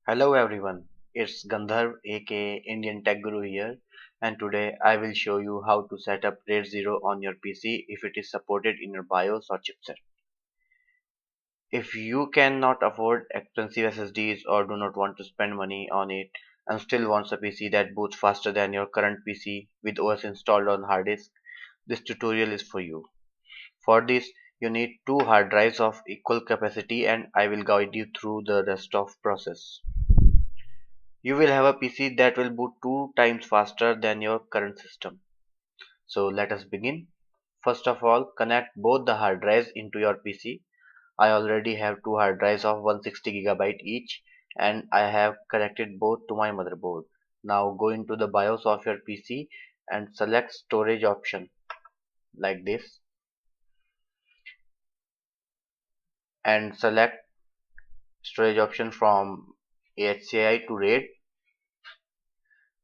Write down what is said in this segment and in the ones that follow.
Hello everyone, it's Gandharv aka Indian Tech Guru here, and today I will show you how to set up RAID 0 on your PC if it is supported in your BIOS or chipset. If you cannot afford expensive SSDs or do not want to spend money on it and still wants a PC that boots faster than your current PC with OS installed on hard disk, this tutorial is for you. For this, you need two hard drives of equal capacity and I will guide you through the rest of process. You will have a PC that will boot 2 times faster than your current system. So let us begin. First of all, connect both the hard drives into your PC. I already have two hard drives of 160 GB each and I have connected both to my motherboard. Now go into the BIOS of your PC and select storage option like this and select storage option from HCI to RAID.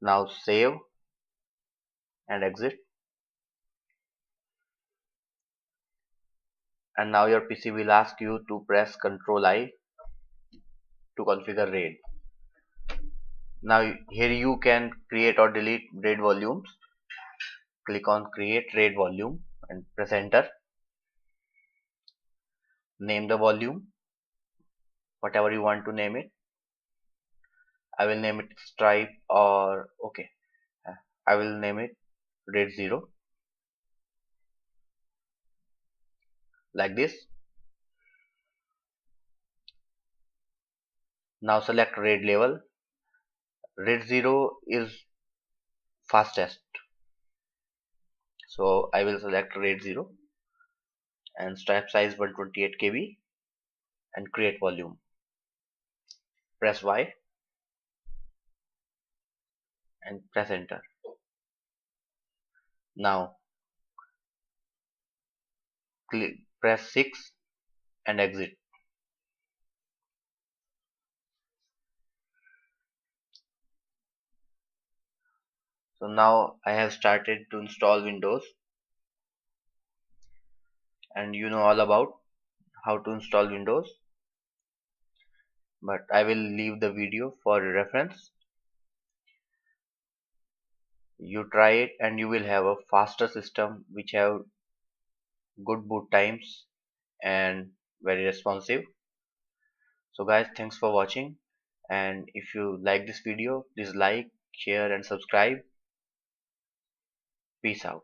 Now save and exit. And now your PC will ask you to press Ctrl I to configure RAID. Now here you can create or delete RAID volumes. Click on create RAID volume and press enter. Name the volume whatever you want to name it. I will name it stripe or okay. I will name it RAID 0 like this. Now select RAID level. RAID 0 is fastest, so I will select RAID 0 and stripe size 128 KB and create volume. Press Y and press enter. Now press 6 and exit. So now I have started to install Windows, and you know all about how to install Windows, but I will leave the video for reference. You try it and you will have a faster system which have good boot times and very responsive. So guys, thanks for watching, and if you like this video, please like, share and subscribe. Peace out.